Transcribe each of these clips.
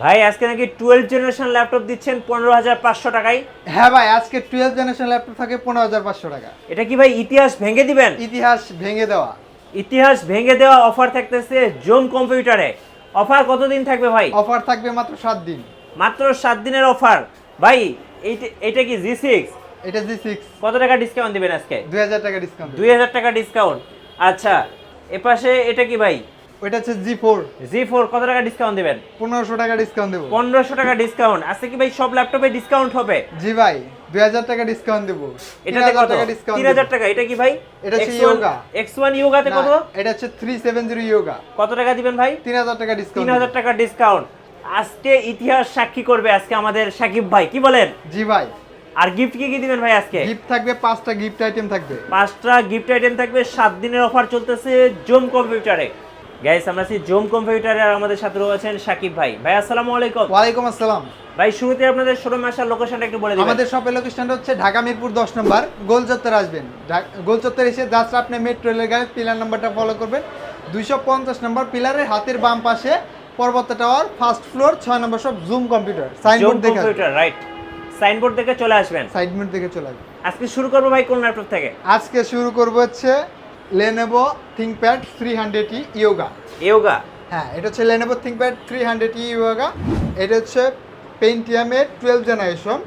ভাই আজকে নাকি 12 জেনারেশন ল্যাপটপ দিচ্ছেন 15,500 টাকায়। হ্যাঁ ভাই, আজকে 12 জেনারেশন ল্যাপটপ থাকে 15,500 টাকা। এটা কি ভাই ইতিহাস ভেঙে দিবেন? ইতিহাস ভেঙে দেওয়া। ইতিহাস ভেঙে দেওয়া অফার থাকতেছে জোম কম্পিউটারে। অফার কতদিন থাকবে ভাই? অফার থাকবে মাত্র 7 দিন। মাত্র 7 দিনের অফার ভাই। এটা কি G6? এটা G6। কত টাকা ডিসকাউন্ট দিবেন আজকে? 2000 টাকা ডিসকাউন্ট। 2000 টাকা ডিসকাউন্ট। আচ্ছা, এপাশে এটা কি ভাই? ওইটা হচ্ছে G4। G4 কত টাকা ডিসকাউন্ট দিবেন? 1500 টাকা ডিসকাউন্ট দেব। 1500 টাকা ডিসকাউন্ট। আজকে কি ভাই সব ল্যাপটপে ডিসকাউন্ট হবে? জি ভাই, 2000 টাকা ডিসকাউন্ট দেব। এটাতে কত? 3000 টাকা। এটা কি ভাই? এটা হচ্ছে ইয়োগা। X1 ইয়োগাতে কত? এটা হচ্ছে 370 ইয়োগা। কত টাকা দিবেন ভাই? 3000 টাকা ডিসকাউন্ট। 3000 টাকা ডিসকাউন্ট। আজকে ইতিহাস সাক্ষী করবে আজকে আমাদের সাকিব ভাই, কি বলেন? জি ভাই। আর গিফট কি কি দিবেন ভাই আজকে? গিফট থাকবে 5টা গিফট আইটেম থাকবে। 5টা গিফট আইটেম থাকবে। 7 দিনের অফার চলতেছে জোম কম্পিউটারে। গাইস, আমরা আছি জোম কম্পিউটারে আর আমাদের সাথে রয়েছেন সাকিব ভাই। ভাই আসসালামু আলাইকুম। ওয়ালাইকুম আসসালাম। ভাই শুরুতে আপনাদের শোরুমে আসার লোকেশনটা একটু বলে দিবেন। আমাদের শপের লোকেশনটা হচ্ছে ঢাকা মিরপুর 10 নম্বর, গোল চত্বর আসবেন। গোল চত্বর এসে জাস্ট আপনি মেট্রো রেলের গাড়ির পিলার নাম্বারটা ফলো করবেন। 250 নম্বর পিলারের হাতের বাম পাশে পর্বত টাওয়ার, ফার্স্ট ফ্লোর, 6 নম্বর সব জুম কম্পিউটার সাইনবোর্ড দেখে কম্পিউটার, রাইট। সাইনবোর্ড দেখে চলে আসবেন। সাইনবোর্ড দেখে চলে আসবেন। আজকে শুরু করব ভাই কোন ল্যাপটপ থেকে? আজকে শুরু করব হচ্ছে Lenovo ThinkPad 300e yoga. Yoga. হ্যাঁ, এটা হচ্ছে Lenovo ThinkPad 300e ইয়োগা। এটা হচ্ছে Pentium-এর 12 generation,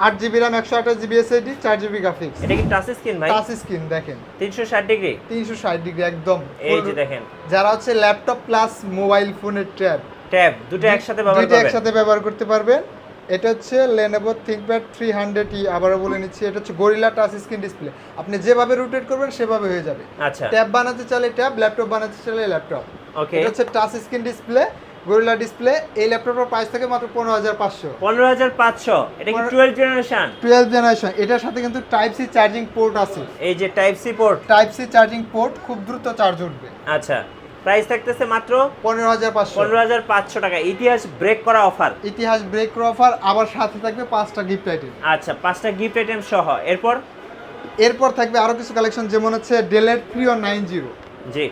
8GB RAM, 128GB SSD, 4GB graphics. এটা কি টাচ স্ক্রিন ভাই? টাচ স্ক্রিন দেখেন, 360 ডিগ্রি। 360 ডিগ্রি একদম। এই যে দেখেন, যারা হচ্ছে ল্যাপটপ প্লাস মোবাইল ফোনের ট্যাব দুটো একসাথে ব্যবহার দুটো করবেন। একসাথে ব্যবহার করতে পারবেন। এটা হচ্ছে Lenovo ThinkPad 300e। আবারও বলে নিচ্ছি, এটা হচ্ছে গরিলা টাচ স্ক্রিন ডিসপ্লে। আপনি যেভাবে রোটেট করবেন সেভাবে হয়ে যাবে। আচ্ছা, ট্যাব বানাতে চাইলে ট্যাব, ল্যাপটপ বানাতে চাইলে ল্যাপটপ। ওকে। এটা হচ্ছে touch screen display, gorilla display. এই ল্যাপটপের প্রাইস থাকে মাত্র 15,500। 15,500। এটা কি 12 জেনারেশন? 12 জেনারেশন। এটার সাথে কিন্তু টাইপ সি চার্জিং পোর্ট আছে। এই যে type C port. Type C charging port, খুব দ্রুত চার্জ উঠবে। আচ্ছা, প্রাইস থাকতেছে মাত্র 15,500। 15,500 টাকা। ইতিহাস ব্রেক করা অফার। ইতিহাস ব্রেক অফার, আবার সাথে থাকবে 5টা গিফট আইটেম। আচ্ছা, 5টা গিফট আইটেম সহ। এরপর থাকবে আরো কিছু কালেকশন, যেমন হচ্ছে ডেলের 3190। জি,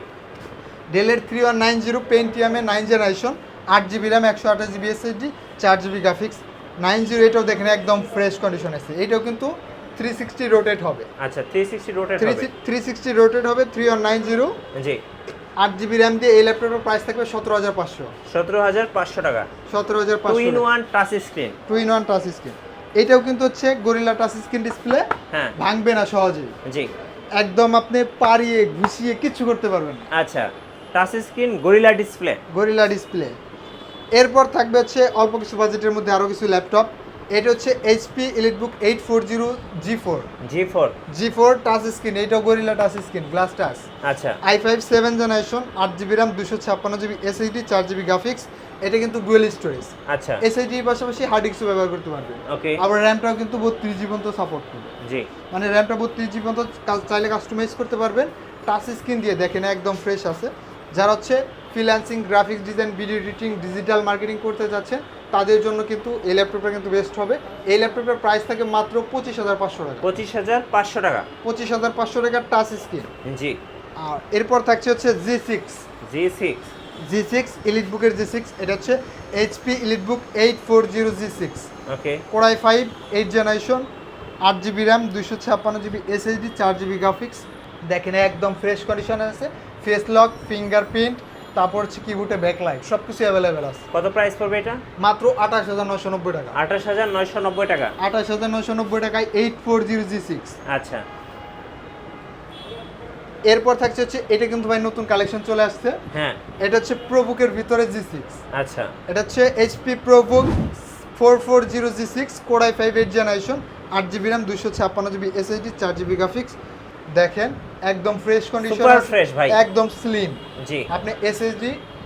ডেলের 3190 Pentium-এর 9 generation, 8GB RAM, 128GB SSD, 4GB graphics. 90 এটাও দেখেন একদম ফ্রেশ কন্ডিশন আছে। এটাও কিন্তু 360 রোটেট হবে। আচ্ছা, 360 রোটেট হবে। 360 রোটেট হবে 3190। জি, 8GB RAM দিয়ে এই ল্যাপটপের প্রাইস থাকবে 17,500। 17,500 টাকা। 17,500। 2-in-1 touch screen. 2-in-1 touch screen. এটাও কিন্তু হচ্ছে গরিলা টাচ স্ক্রিন ডিসপ্লে। হ্যাঁ, ভাঙবে না সহজেই। জি, একদম আপনি পারিয়ে ঘুষিয়ে কিচ্ছু করতে পারবেন না। আচ্ছা, touch screen gorilla display. Gorilla display. এরপর থাকবে হচ্ছে অল্প কিছু বাজেটের মধ্যে আরও কিছু ল্যাপটপ। এটা হচ্ছে HP EliteBook 840 G4 touch screen. এইটাও Gorilla touch screen, glass touch. আচ্ছা, i5 7 generation, 8GB RAM, 256GB SSD, 4GB graphics. এটা কিন্তু ডুয়েল স্টোরেজ। আচ্ছা, SSD এর পাশাপাশি হার্ড ডিস্কও ব্যবহার করতে পারবেন। ওকে। আবার র্যামটাও কিন্তু 32GB পর্যন্ত সাপোর্ট করবে। জি, মানে র্যামটা 32GB পর্যন্ত চাইলে কাস্টমাইজ করতে পারবেন। টাচ স্ক্রিন দিয়ে দেখেন একদম ফ্রেশ আছে। যারা হচ্ছে freelancing, graphics design, video editing, digital marketing করতে যাচ্ছেন, তাদের জন্য কিন্তু এই ল্যাপটপটা কিন্তু বেস্ট হবে। এই ল্যাপটপের প্রাইস থাকে মাত্র 25,500 টাকা। 25,500 টাকা। 25,500 টাকার টাচ স্ক্রিন। জি, আর এরপর থাকছে হচ্ছে G6 EliteBook-এর G6। এটা হচ্ছে HP EliteBook 840 G6। ওকে। Core i5 8 generation, 8GB RAM, 256GB SSD, 4GB graphics. দেখেন একদম ফ্রেশ কন্ডিশনে আছে। ফেস লক, ফিঙ্গারপ্রিন্ট, তারপর হচ্ছে কিবোর্ডে ব্যাকলাইট, সব কিছু অ্যাভেলেবেল আছে। কত প্রাইস পড়বে এটা? মাত্র 28,990 টাকা। 28,990 টাকা। 28,990 টাকায় 840 G6। আচ্ছা, এরপর থাকছে হচ্ছে, এটা কিন্তু ভাই নতুন কালেকশন চলে আসছে। হ্যাঁ, এটা হচ্ছে প্রোবুকের ভিতরে G6। আচ্ছা, এটা হচ্ছে HP ProBook 440 G6, Core i5 8 generation, 8GB RAM, 256GB SSD, 4GB graphics. দেখেন একদম ফ্রেশ কন্ডিশন, সুপার ফ্রেশ ভাই, একদম স্লিম। জি, আপনি SSD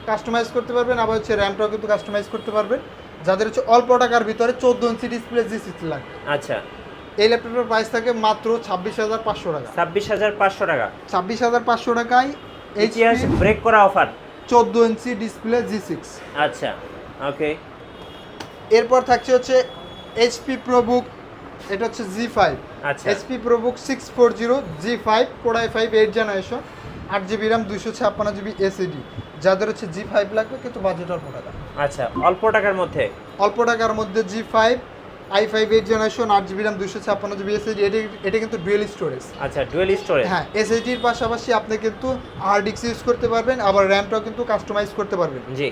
কাস্টমাইজ করতে পারবেন, আবার হচ্ছে র্যামটাও কিন্তু কাস্টমাইজ করতে পারবেন। যাদের হচ্ছে অল্প টাকার ভিতরে 14 ইঞ্চি ডিসপ্লে G6 লাগবে, আচ্ছা, এই ল্যাপটপের প্রাইস থাকে মাত্র 26,500 টাকা। 26,500 টাকা। 26,500 টাকায় ইতিহাস ব্রেক করা অফার। 14 inch display G6। আচ্ছা, ওকে। এরপর থাকছে হচ্ছে HP ProBook, এটা হচ্ছে G5। আচ্ছা, HP ProBook 640 G5, Core i5 8 generation, 8GB RAM, 256GB SSD। যাদের হচ্ছে G5 লাগবে কিন্তু বাজেট অল্প টাকা। আচ্ছা, অল্প টাকার মধ্যে। অল্প টাকার মধ্যে G5 i5 8 generation 8GB RAM 256GB SSD, এটা কিন্তু ডুয়েল স্টোরেজ। আচ্ছা, ডুয়েল স্টোরেজ। হ্যাঁ, এসএসডির পাশাপাশি আপনি কিন্তু হার্ড ডিস্ক ইউজ করতে পারবেন, আবার র্যামটাও কিন্তু কাস্টমাইজ করতে পারবেন। জি।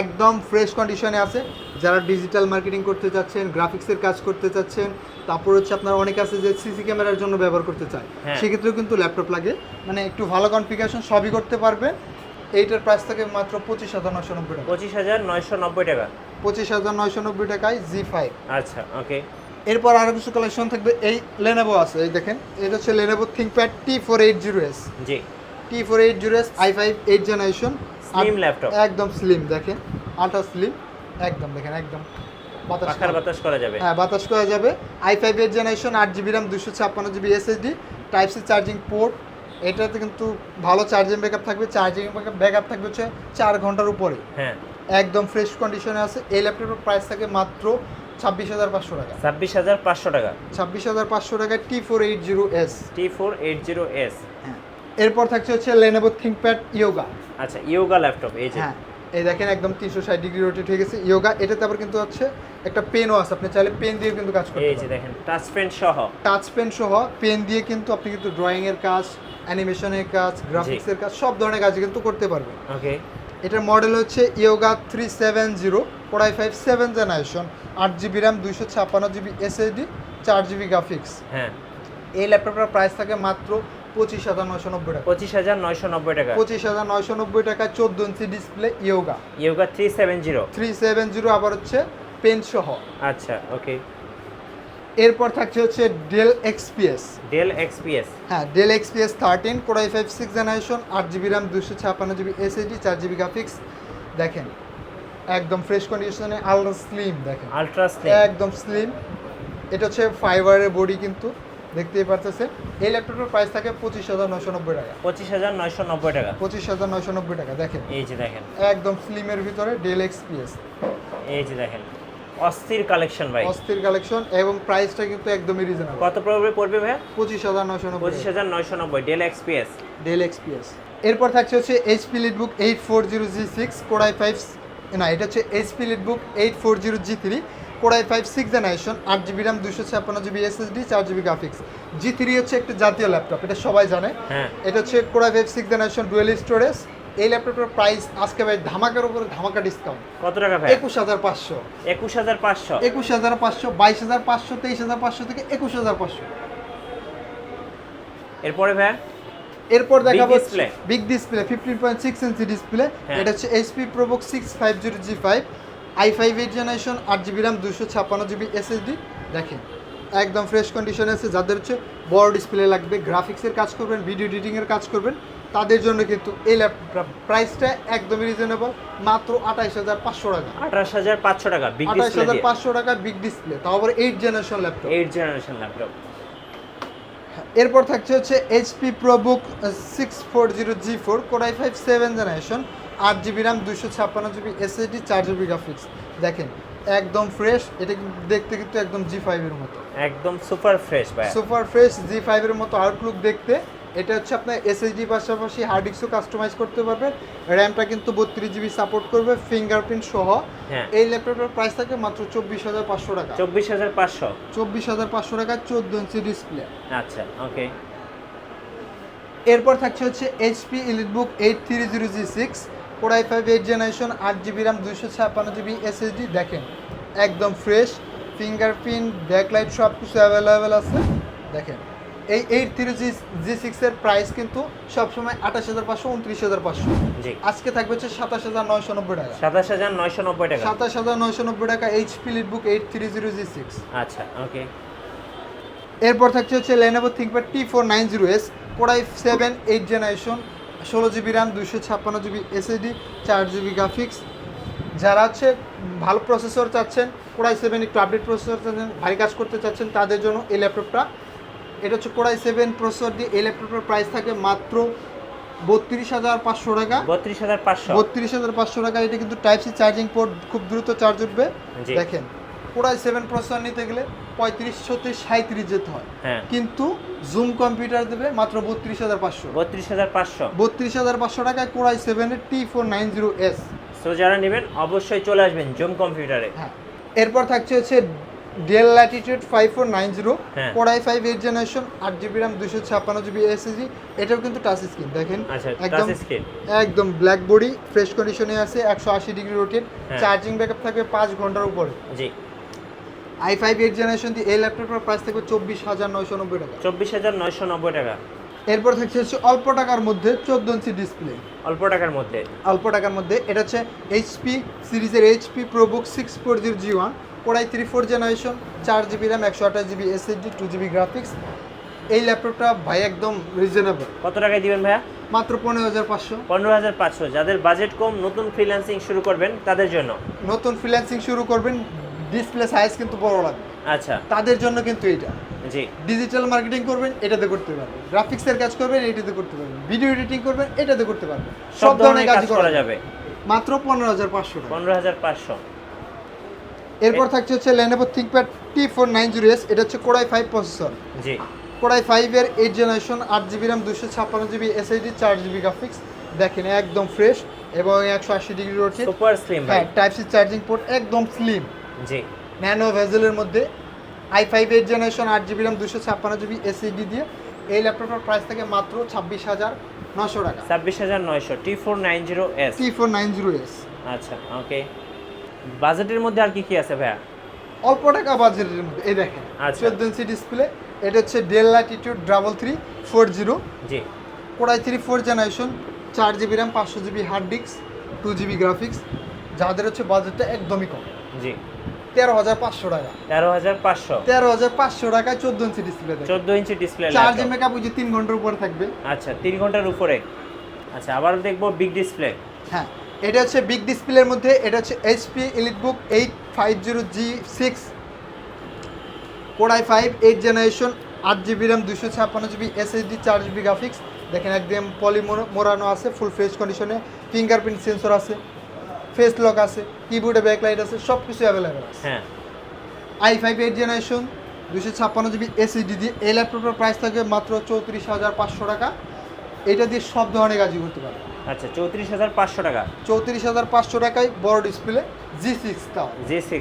একদম ফ্রেশ কন্ডিশনে আছে। যারা ডিজিটাল মার্কেটিং করতে চাচ্ছেন, গ্রাফিক্সের কাজ করতে চাচ্ছেন, তারপর হচ্ছে আপনার অনেক আছে যে সিসি ক্যামেরার জন্য ব্যবহার করতে চায়, হ্যাঁ। সেক্ষেত্রেও কিন্তু ল্যাপটপ লাগে, মানে একটু ভালো কনফিগারেশন সবই করতে পারবেন। এইটার প্রাইস থাকে মাত্র 25,990 টাকা। 25,990 টাকা। 25,990 টাকায় G5। আচ্ছা, ওকে। এরপর আরও কিছু কালেকশন থাকবে। এই লেনোভো আছে, এই দেখেন, এটা হচ্ছে লেনোভো থিংকপ্যাড T480S। জি। T480S i5 8 generation, slim laptop. একদম স্লিম, দেখেন আলট্রা স্লিম, একদম দেখেন, একদম পাখার বাতাস করা যাবে। হ্যাঁ, বাতাস করা যাবে। i5 8 generation 8GB RAM 256GB SSD, type C charging port. এটাতে কিন্তু ভালো চার্জিং ব্যাকআপ থাকবে, চার্জিং ব্যাকআপ থাকবে হচ্ছে 4 ঘন্টার উপরে। হ্যাঁ, একদম ফ্রেশ কন্ডিশনে আছে। এই ল্যাপটপের প্রাইস থাকে মাত্র 26,500 টাকা। 26,500 টাকা। 26,500 টাকায় T480S। T480S। হ্যাঁ, এরপর থাকছে হচ্ছে লেনোভো থিংকপ্যাড ইয়োগা। আচ্ছা, ইয়োগা ল্যাপটপ, এই যে। হ্যাঁ, এই দেখেন একদম 360 ডিগ্রি রোটেট হয়ে গেছে ইয়োগা। এটাতে আবার কিন্তু হচ্ছে একটা পেনও আছে, আপনি চাইলে পেন দিয়ে কিন্তু কাজ করতে এই যে পারেন। দেখেন, টাচ পেন সহ। টাচ পেন সহ পেন দিয়ে কিন্তু আপনি কিন্তু ড্রয়িং এর কাজ, অ্যানিমেশনের কাজ, গ্রাফিক্সের কাজ, সব ধরনের কাজ কিন্তু করতে পারবেন। ওকে। এটার মডেল হচ্ছে yoga 370, Core i5 7 generation, 8GB RAM 256GB SSD, 4GB graphics. হ্যাঁ, এই ল্যাপটপটার প্রাইস থাকে মাত্র 25,990 টাকা। 25,990 টাকা। 25,990 টাকা 14 ইঞ্চি ডিসপ্লে ইয়োগা ইয়োগা 370। 370, আবার হচ্ছে পেন সহ। আচ্ছা, ওকে। এরপর থাকছে হচ্ছে ডেল এক্সপিএস। Dell XPS. হ্যাঁ, Dell XPS 13, Core i5 6 generation, 8GB RAM 256GB SSD, 4GB graphics. দেখেন একদম ফ্রেশ কন্ডিশনে, আলট্রা স্লিম, দেখেন আলট্রা স্লিম। একদম স্লিম। এটা হচ্ছে ফাইবারের বডি, কিন্তু দেখতেই পারতেছেন। এই ল্যাপটপের প্রাইস থাকে 25,990 টাকা। 25,990 টাকা। 25,990 টাকা। দেখেন এই যে দেখেন, একদম স্লিমের ভিতরে ডেল এক্সপিএস। এই যে দেখেন, অস্থির কালেকশন ভাই। অস্থির কালেকশন, এবং প্রাইসটা কিন্তু একদমই রিজনেবল। কত পড়বে ভাই? 25,990। 25,990 ডেল এক্সপিএস। Dell XPS. এরপর থাকছে হচ্ছে HP EliteBook 840G6, Core i5, না এটা হচ্ছে HP EliteBook 840G3, Core i5 6 generation, 8GB RAM 256GB SSD, 4GB graphics. G3 হচ্ছে একটা জাতীয় ল্যাপটপ, এটা সবাই জানে। হ্যাঁ, এটা হচ্ছে Core i5 6 generation dual storage. এই ল্যাপটপের প্রাইস আজকে ভাই ধামাকার উপরে ধামাকা ডিসকাউন্ট। কত টাকা ভাই? 21,500। 21,500। 21,500, 22,500, 23,500 থেকে 21,500। এরপরে ভাই এরপর দেখাবো display. Big display 15.6 inch display. হ্যাঁ। এটা হচ্ছে HP ProBook 650G5, i5 8 generation, 8GB RAM 256GB SSD। দেখেন একদম ফ্রেশ কন্ডিশনে আছে। যাদের হচ্ছে বড় ডিসপ্লে লাগবে, গ্রাফিক্সের কাজ করবেন, ভিডিও এডিটিংয়ের কাজ করবেন, তাদের জন্য কিন্তু এই ল্যাপটপ প্রাইসটা একদমই রিজনেবল, মাত্র 28,500 টাকা। 28,500 টাকা বিগ ডিসপ্লে দিয়ে। 28,500 টাকা বিগ ডিসপ্লে, তাও আবার 8 জেনারেশন ল্যাপটপ। 8 generation laptop. এরপর থাকছে হচ্ছে HP ProBook 640G4, Core i5 7 generation, 8GB RAM 256GB SSD, 4GB graphics. দেখেন একদম ফ্রেশ, এটা কিন্তু দেখতে কিন্তু একদম G5 এর মতো, একদম সুপার ফ্রেশ ভাই। সুপার ফ্রেশ G5 এর মতো আউটলুক দেখতে। এটা হচ্ছে আপনার SSD পাশাপাশি হার্ড ডিস্কও কাস্টমাইজ করতে পারবেন। র্যামটা কিন্তু 32GB সাপোর্ট করবে, ফিঙ্গারপ্রিন্ট সহ। হ্যাঁ, এই ল্যাপটপের প্রাইস থাকে মাত্র 24,500 টাকা। 24,500। 24,500 টাকা 14 ইঞ্চি ডিসপ্লে। আচ্ছা, ওকে। এরপর থাকছে হচ্ছে HP EliteBook 830G6, Core i5 8 generation, 8GB RAM 256GB SSD। দেখেন একদম ফ্রেশ, ফিঙ্গারপ্রিন্ট, ব্যাকলাইট সব কিছু অ্যাভেলেবেল আছে। দেখেন এই 830G6 এর প্রাইস কিন্তু সবসময় 28,500, 29,500। জি। আজকে থাকবে হচ্ছে 27,990 টাকা। 27,990 টাকা। 27,990 টাকা HP EliteBook 830G6। আচ্ছা, ওকে। এরপর থাকছে হচ্ছে Lenovo ThinkPad T490S, Core i7 8 generation, 16GB RAM 256GB SSD, 4GB graphics. যারা হচ্ছে ভালো প্রসেসর চাচ্ছেন, Core i7 একটু আপডেট প্রসেসর চাচ্ছেন, ভারী কাজ করতে চাচ্ছেন, তাদের জন্য এই ল্যাপটপটা। এটা হচ্ছে Core i7 প্রসেসর দিয়ে এই ল্যাপটপের প্রাইস থাকে মাত্র 32,500 টাকা। 32,500। 32,500 টাকা। এটা কিন্তু টাইপ সি চার্জিং পোর্ট, খুব দ্রুত চার্জ উঠবে। জি। দেখেন Core i7 প্রসেসর নিতে গেলে 35, 36, 37 যেতে হয়, হ্যাঁ, কিন্তু জুম কম্পিউটার দেবে মাত্র 32,500। 32,500। 32,500 টাকায় Core i7 এর T490S সো যারা নেবেন অবশ্যই চলে আসবেন জুম কম্পিউটারে। হ্যাঁ, এরপর থাকছে হচ্ছে ডেল ল্যাটিটিউড 5490 হ্যাঁ। Core i5 8th generation 8GB RAM 256GB SSD। এটাও কিন্তু টাচ স্ক্রিন দেখেন, আচ্ছা, একদম টাচ স্ক্রিন। একদম ব্ল্যাক বডি, ফ্রেশ কন্ডিশনে আছে, 180 ডিগ্রি রোটেট, হ্যাঁ। চার্জিং ব্যাকআপ থাকবে 5 ঘন্টার উপরে। জি, i5 8th জেনারেশন দিয়ে এই ল্যাপটপটার প্রাইস থাকবে 24,990 টাকা। 24,990 টাকা। এরপর থাকছে হচ্ছে অল্প টাকার মধ্যে 14 ইঞ্চি ডিসপ্লে। অল্প টাকার মধ্যে অল্প টাকার মধ্যে এটা হচ্ছে এইচপি সিরিজের HP ProBook 640 G1 Core i3 4th generation 4GB RAM 128GB SSD 2GB graphics. এই ল্যাপটপটা ভাই একদম রিজনেবল, কত টাকায় দিবেন ভাইয়া? মাত্র 15,500। 15,500। যাদের বাজেট কম, নতুন ফ্রিল্যান্সিং শুরু করবেন তাদের জন্য। নতুন ফ্রিল্যান্সিং শুরু করবেন, ডিসপ্লে সাইজ কিন্তু বড় লাগবে, আচ্ছা, তাদের জন্য কিন্তু এটা। জি। ডিজিটাল মার্কেটিং করবেন এটাতে করতে পারবেন, গ্রাফিক্সের কাজ করবেন এটাতে করতে পারবেন, ভিডিও এডিটিং করবেন এটাতে করতে পারবেন, সব ধরনের কাজ করা যাবে। মাত্র 15,500 টাকা। 15,500। এরপর থাকছে হচ্ছে Lenovo ThinkPad T490S। এটা হচ্ছে Core i5 প্রসেসর, জি। Core i5 এর 8th generation 8GB RAM 256GB SSD 4GB graphics. দেখেন একদম ফ্রেশ এবং 180 ডিগ্রি রোটেট, সুপার স্লিম ভাই। হ্যাঁ, টাইপ সি চার্জিং পোর্ট, একদম স্লিম, জি। ন্যানো ভেজেলের মধ্যে i5 8th generation 8GB RAM 256GB SSD দিয়ে এই ল্যাপটপটার প্রাইস থাকে মাত্র 26,900 টাকা। 26,900 T490S। T490S। আচ্ছা, ওকে। বাজেটের মধ্যে আর কি কি আছে ভাইয়া? অল্প টাকা বাজেটের মধ্যে এই দেখেন আচ্ছা। 14 ইঞ্চি ডিসপ্লে। এটা হচ্ছে Dell Latitude 3340 G. Core i3 4th generation 4GB RAM 500GB hard disk 2GB graphics. যাদের হচ্ছে বাজেটটা একদমই কম, জি। 13,500 টাকা। 13,500। 13,500 টাকায় 14 ইঞ্চি ডিসপ্লে দেখেন, 14 ইঞ্চি ডিসপ্লে। চার্জিং ব্যাকআপ ওই যে 3 ঘন্টার উপরে থাকবে। আচ্ছা, 3 ঘন্টার উপরে। আচ্ছা, আবার দেখবো বিগ ডিসপ্লে। হ্যাঁ, এটা হচ্ছে বিগ ডিসপ্লের মধ্যে, এটা হচ্ছে HP EliteBook 850G6 Core i5 8th generation 8GB RAM 256GB SSD 4GB graphics. দেখেন একদম পলি মোড়ানো আছে, ফুল ফ্রেশ কন্ডিশনে, ফিঙ্গারপ্রিন্ট সেন্সর আছে, ফেস লক আছে, কিবোর্ডে ব্যাকলাইট আছে, সব কিছু অ্যাভেলেবেল আছে। হ্যাঁ। i5 8th generation 256GB SSD দিয়ে এই ল্যাপটপের প্রাইস থাকে মাত্র 34,500 টাকা। এটা দিয়ে সব ধরনের কাজই করতে পারবে। আচ্ছা, 34,500 টাকা। 34,500 টাকায় বড় ডিসপ্লে G6 তাও। G6।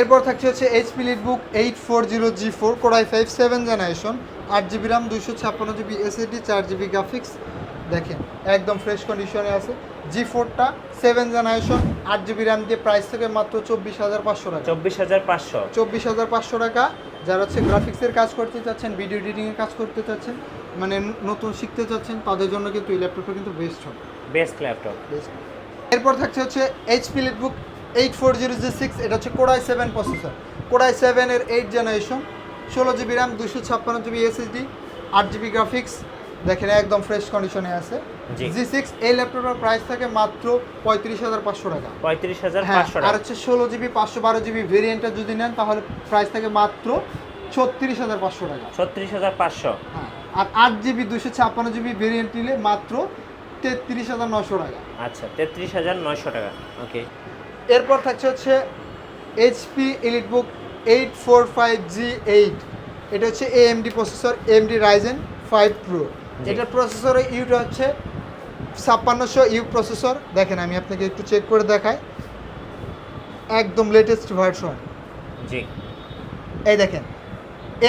এরপর থাকছে হচ্ছে HP EliteBook 840G4 Core i5 7th generation 8GB RAM 256GB SSD 4GB graphics. দেখেন একদম ফ্রেশ কন্ডিশনে আছে। G4টা 7th জেনারেশন 8GB RAM দিয়ে প্রাইস থেকে মাত্র 24,500 টাকা। 24,500। 24,500 টাকা। যারা হচ্ছে গ্রাফিক্সের কাজ করতে চাচ্ছেন, ভিডিও এডিটিংয়ের কাজ করতে চাচ্ছেন, মানে নতুন শিখতে চাচ্ছেন, তাদের জন্য কিন্তু এই ল্যাপটপটা কিন্তু বেস্ট হবে। Best laptop. এরপর থাকছে হচ্ছে HP EliteBook 840G6। এটা হচ্ছে Core i7 processor, Core i7 এর 8th generation 16GB RAM 256GB SSD 8GB graphics. দেখেন একদম ফ্রেশ কন্ডিশনে আছে। জি। G6 এই ল্যাপটপের প্রাইস থাকে মাত্র 35,500 টাকা। 35,500 আর টাকা। হচ্ছে 16GB 512GB ভেরিয়েন্টটা যদি নেন তাহলে প্রাইস থাকে মাত্র 36,500 টাকা। 36,500। হ্যাঁ, আর 8GB 256GB ভেরিয়েন্ট নিলে মাত্র 33,900 টাকা। আচ্ছা, 33,900 টাকা। ওকে। এরপর থাকছে হচ্ছে HP EliteBook 845G8। এটা হচ্ছে AMD processor, AMD Ryzen 5 Pro। জি। এটার প্রসেসরের ইউটা হচ্ছে 5600U প্রসেসর। দেখেন আমি আপনাকে একটু চেক করে দেখাই, একদম লেটেস্ট ভার্সন। জি। এই দেখেন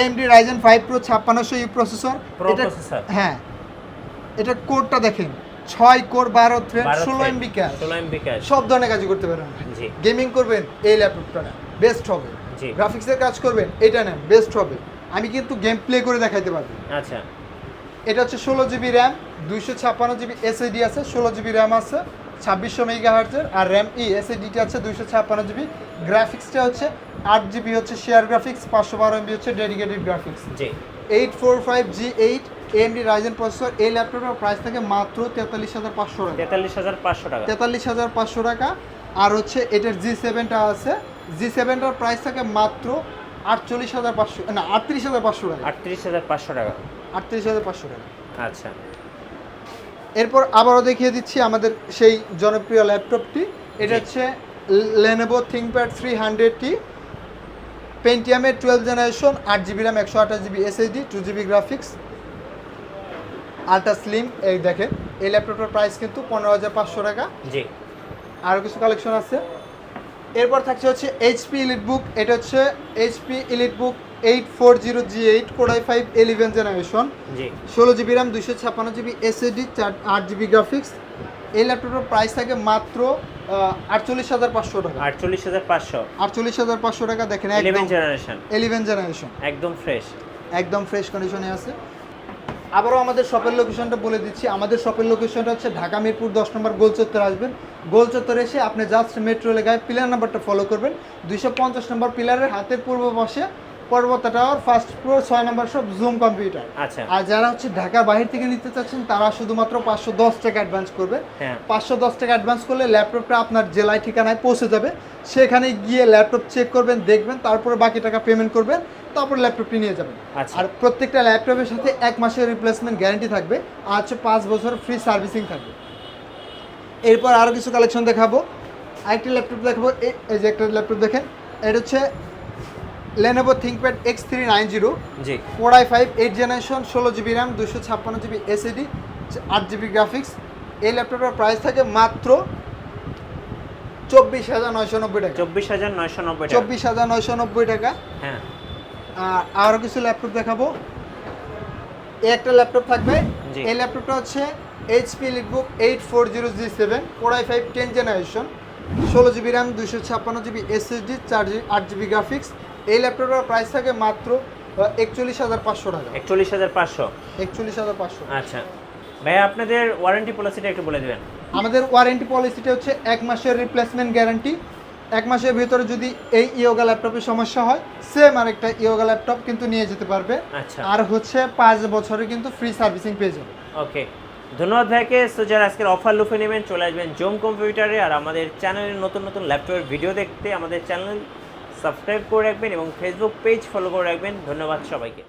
AMD Ryzen 5 Pro 5600U processor. Pro processor। হ্যাঁ, এটা কোডটা দেখেন 6 core 12 thread 16 MB cash, 16 MB cash. সব ধরনের কাজ করতে পারবেন। জি। গেমিং করবেন এই ল্যাপটপটা নেন, বেস্ট হবে। জি। গ্রাফিক্সের কাজ করবেন এটা নেন, বেস্ট হবে। আমি কিন্তু গেম প্লে করে দেখাইতে পারবো। আচ্ছা। এটা হচ্ছে 16GB RAM 256GB SSD আছে, 16GB RAM আছে 2600 MHz আর RAM SSDটা আছে 256GB। গ্রাফিক্সটা হচ্ছে 8GB হচ্ছে শেয়ার গ্রাফিক্স, 512 MB হচ্ছে ডেডিকেটেড গ্রাফিক্স। জি। 845G8 AMD Ryzen processor. এই ল্যাপটপের প্রাইস থাকে মাত্র 43,500 টাকা। 43,500 টাকা। 43,500 টাকা। আর হচ্ছে এটার G7টা আছে, G7টার প্রাইস থাকে মাত্র 48,500 না 38,500 টাকা। 38,500 টাকা। 38,500 টাকা। আচ্ছা। এরপর আবারও দেখিয়ে দিচ্ছি আমাদের সেই জনপ্রিয় ল্যাপটপটি। এটা জি। হচ্ছে Lenovo ThinkPad 300T Pentium 12th generation 8GB RAM 128GB SSD 2GB graphics. Ultra slim এই দেখেন এই ল্যাপটপটার প্রাইস কিন্তু 15,500 টাকা। জি। আরও কিছু কালেকশন আছে। এরপর থাকছে হচ্ছে এইচপি ইলিটবুক, এটা হচ্ছে HP EliteBook 840G8 Core i5 11 generation, জি। 16GB RAM 256GB SSD 8GB graphics. এই ল্যাপটপের প্রাইস থাকে মাত্র 48,500 টাকা। 48,500। 48,500 টাকা দেখেন 11 জেনারেশন। 11 জেনারেশন একদম ফ্রেশ। একদম ফ্রেশ কন্ডিশনে আছে। আবারও আমাদের শপের লোকেশনটা বলে দিচ্ছি। আমাদের শপের লোকেশনটা হচ্ছে ঢাকা মিরপুর 10 নম্বর গোল চত্বর আসবেন। গোল চত্বরে এসে আপনি জাস্ট মেট্রো লেগায় পিলার নাম্বারটা ফলো করবেন। 250 নম্বর পিলারের হাতের পূর্ব পাশে পর্বতা টাওয়ার, ফার্স্ট ফ্লোর, 6 নম্বর শপ, জুম কম্পিউটার। আচ্ছা। আর যারা হচ্ছে ঢাকার বাইরে থেকে নিতে চাচ্ছেন তারা শুধুমাত্র 510 টাকা অ্যাডভান্স করবেন। হ্যাঁ। 510 টাকা অ্যাডভান্স করলে ল্যাপটপটা আপনার জেলায় ঠিকানায় পৌঁছে যাবে। সেখানে গিয়ে ল্যাপটপ চেক করবেন, দেখবেন, তারপরে বাকি টাকা পেমেন্ট করবেন, তারপর ল্যাপটপটি নিয়ে যাবেন। আচ্ছা। আর প্রত্যেকটা ল্যাপটপের সাথে 1 মাসের রিপ্লেসমেন্ট গ্যারান্টি থাকবে আর হচ্ছে 5 বছর ফ্রি সার্ভিসিং থাকবে। এরপর আরও কিছু কালেকশন দেখাবো। আরেকটি ল্যাপটপ দেখাবো। এই যে একটা ল্যাপটপ দেখেন, এটা হচ্ছে Lenovo ThinkPad X390, জি। Core i5 8 generation, 16GB RAM 256GB SSD 8GB graphics. এই ল্যাপটপের প্রাইস থাকে মাত্র 24,990 টাকা। 24,990 টাকা। 24,990 টাকা। হ্যাঁ। আর আরও কিছু ল্যাপটপ দেখাবো। এই একটা ল্যাপটপ থাকবে। জি। এই ল্যাপটপটা হচ্ছে HP EliteBook 840G7 Core i5 10 generation, 16GB RAM 256GB SSD 8GB graphics. এই ল্যাপটপটার প্রাইস থাকে মাত্র 41,500 টাকা। 41,500। 41,500। আচ্ছা ভাইয়া, আপনাদের ওয়ারেন্টি পলিসিটা একটু বলে দিবেন। আমাদের ওয়ারেন্টি পলিসিটা হচ্ছে 1 মাসের রিপ্লেসমেন্ট গ্যারান্টি। 1 মাসের ভিতরে যদি এই ইয়োগা ল্যাপটপের সমস্যা হয়, সেম আরেকটা ইয়োগা ল্যাপটপ কিন্তু নিয়ে যেতে পারবে। আচ্ছা। আর হচ্ছে 5 বছরে কিন্তু ফ্রি সার্ভিসিং পেয়ে যাবে। ওকে, ধন্যবাদ ভাইকে। সো যারা আজকের অফার লুফে নেবেন চলে আসবেন জোম কম্পিউটারে। আর আমাদের চ্যানেলের নতুন নতুন ল্যাপটপের ভিডিও দেখতে আমাদের চ্যানেল সাবস্ক্রাইব করে রাখবেন এবং ফেসবুক পেজ ফলো করে রাখবেন। ধন্যবাদ সবাইকে।